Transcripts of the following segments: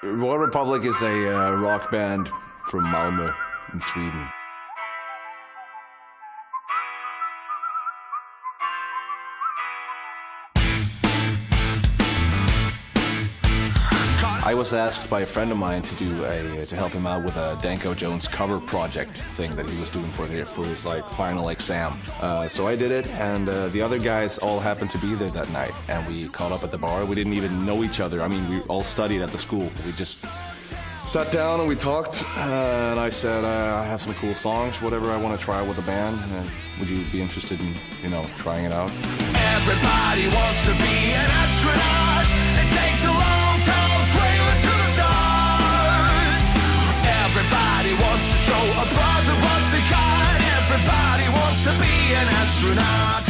Royal Republic is a rock band from Malmö in Sweden. I was asked by a friend of mine to help him out with a Danko Jones cover project thing that he was doing for his like final exam. So I did it, and the other guys all happened to be there that night, and we caught up at the bar. We didn't even know each other. I mean, we all studied at the school. We just sat down and we talked, and I said, I have some cool songs, whatever I want to try with the band. Would you be interested in, trying it out? Everybody wants to be an astronaut and take the long tall trail into the stars. Everybody wants to show a brother what they got. Everybody wants to be an astronaut.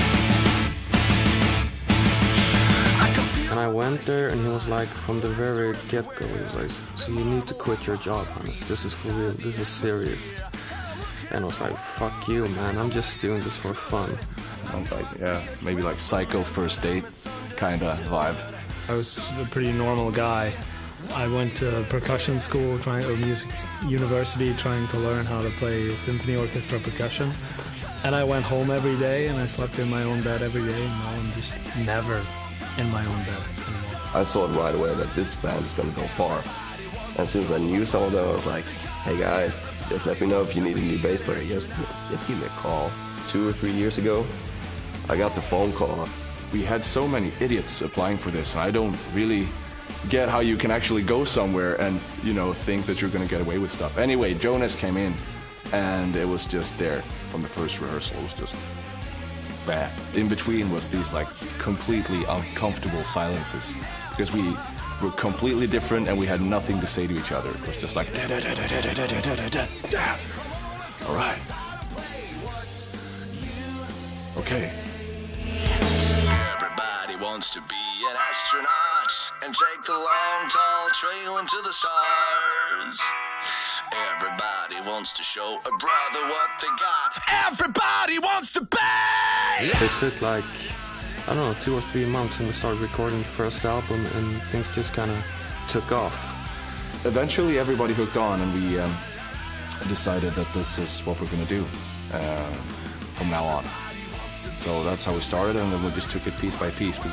And I went there, and he was like, from the very get-go, he was like, so you need to quit your job, Hannes. This is for real, this is serious. And I was like, fuck you, man, I'm just doing this for fun. Sounds like, maybe like Psycho First Date kind of vibe. I was a pretty normal guy. I went to percussion school, music university, trying to learn how to play symphony orchestra percussion. And I went home every day, and I slept in my own bed every day, and now I'm just never in my own bed anymore. I saw it right away that this band is going to go far. And since I knew some of them, I was like, hey guys, just let me know if you need a new bass player. Just give me a call. 2 or 3 years ago, I got the phone call. We had so many idiots applying for this, and I don't really get how you can actually go somewhere and, think that you're going to get away with stuff. Anyway, Jonas came in, and it was just there from the first rehearsal. It was just bad. In between was these like completely uncomfortable silences because we were completely different and we had nothing to say to each other. It was just like da da da da da da da da da da. All right. Okay. Everybody wants to be an astronaut and take the long tall trail into the stars. Everybody wants to show a brother what they got. Everybody wants to be! It took like, 2 or 3 months, and we started recording the first album, and things just kind of took off. Eventually everybody hooked on, and we decided that this is what we're going to do from now on. So that's how we started, and then we just took it piece by piece. We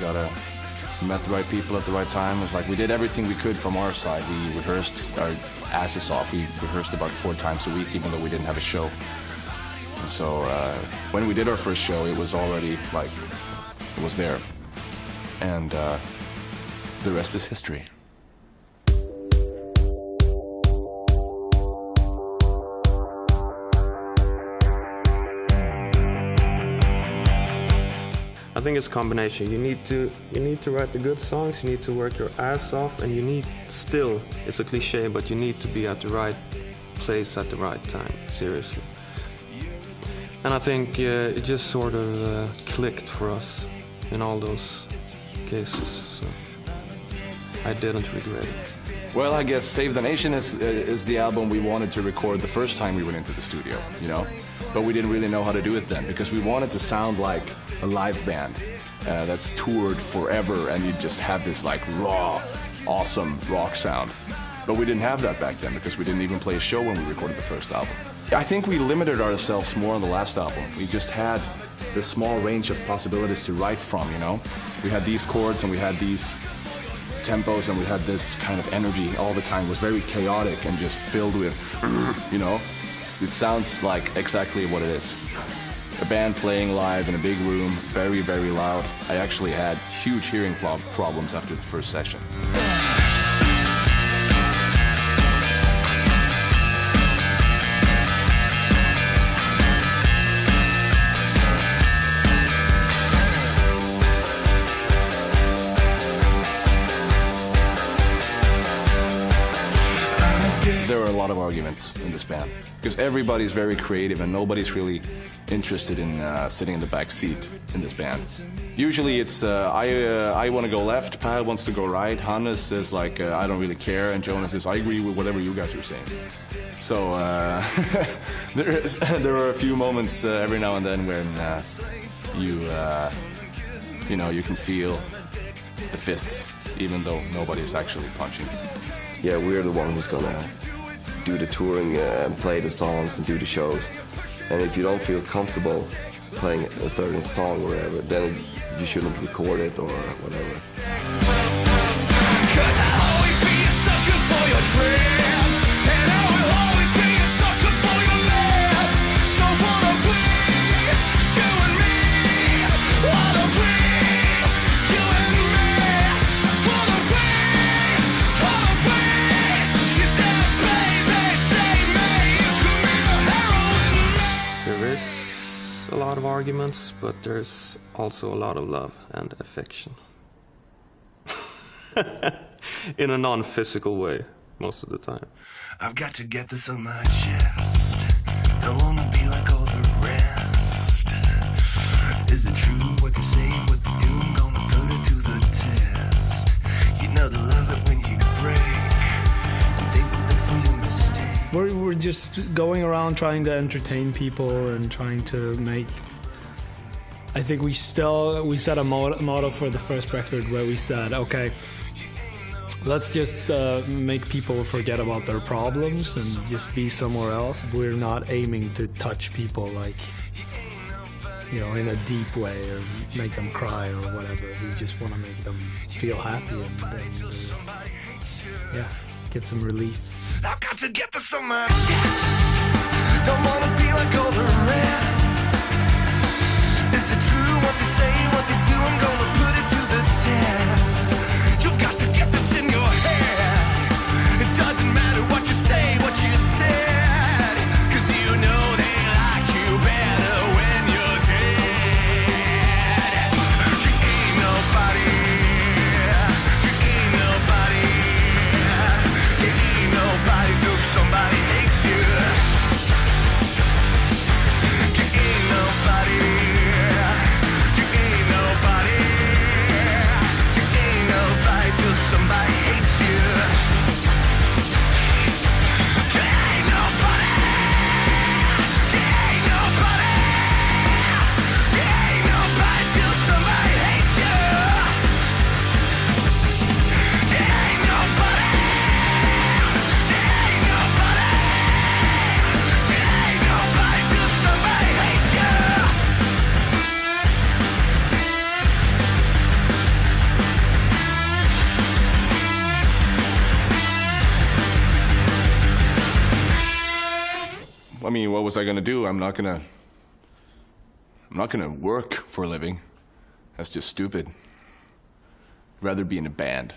met the right people at the right time. It was like we did everything we could from our side. We rehearsed our asses off. We rehearsed about 4 times a week, even though we didn't have a show. And so when we did our first show, it was already like, it was there. And the rest is history. I think it's a combination. You need to write the good songs, you need to work your ass off, and you need still, it's a cliche, but you need to be at the right place at the right time, seriously. And I think it just sort of clicked for us in all those cases, so I didn't regret it. Well, I guess Save the Nation is the album we wanted to record the first time we went into the studio, But we didn't really know how to do it then, because we wanted to sound like a live band that's toured forever, and you just have this like raw, awesome rock sound. But we didn't have that back then, because we didn't even play a show when we recorded the first album. I think we limited ourselves more on the last album. We just had this small range of possibilities to write from, We had these chords, and we had these tempos, and we had this kind of energy all the time. It was very chaotic and just filled with, It sounds like exactly what it is. A band playing live in a big room, very, very loud. I actually had huge hearing problems after the first session. There were a lot of arguments in this band because everybody's very creative and nobody's really interested in sitting in the back seat in this band. Usually it's I want to go left, Pal wants to go right, Hannes is like I don't really care, and Jonas says I agree with whatever you guys are saying. So there are a few moments every now and then when you can feel the fists even though nobody's actually punching. yeah, we're the one who's gonna do the touring and play the songs and do the shows. And if you don't feel comfortable playing a certain song or whatever, then you shouldn't record it or whatever. Cause I'll always be a sucker for your trance, and I will always be a sucker for your mess. So wanna play, you and me. Wanna play, you and me. Wanna play. She said, baby, save me. You can be a heroine. There is a lot of arguments, but there's also a lot of love and affection. In a non-physical way, most of the time. I've got to get this on my chest. Don't wanna be like all the rest. Is it true what they say, what they do? I'm gonna put it to the test. You know they love it when you break, and they will live for your mistake. We're just going around trying to entertain people and trying to make. I think we set a motto for the first record where we said, okay, let's just make people forget about their problems and just be somewhere else. We're not aiming to touch people like, you know, in a deep way or make them cry or whatever. We just want to make them feel happy and yeah, get some relief. I've got to get this on my chest. Don't wanna be like all the rest. Is it true what they say, what they do? I'm gonna put it to the test. You've got to get this in your head. It doesn't matter what you say, what you said, 'cause you know they like you better when you're dead. You ain't nobody. You ain't nobody. You ain't nobody till somebody hates you. You ain't nobody. You ain't nobody. You ain't nobody till somebody hates you. You ain't nobody. You ain't nobody. You ain't nobody till somebody hates you. You ain't nobody. You ain't nobody. You ain't nobody till somebody hates you. I mean, what was I gonna do? I'm not gonna work for a living. That's just stupid. I'd rather be in a band.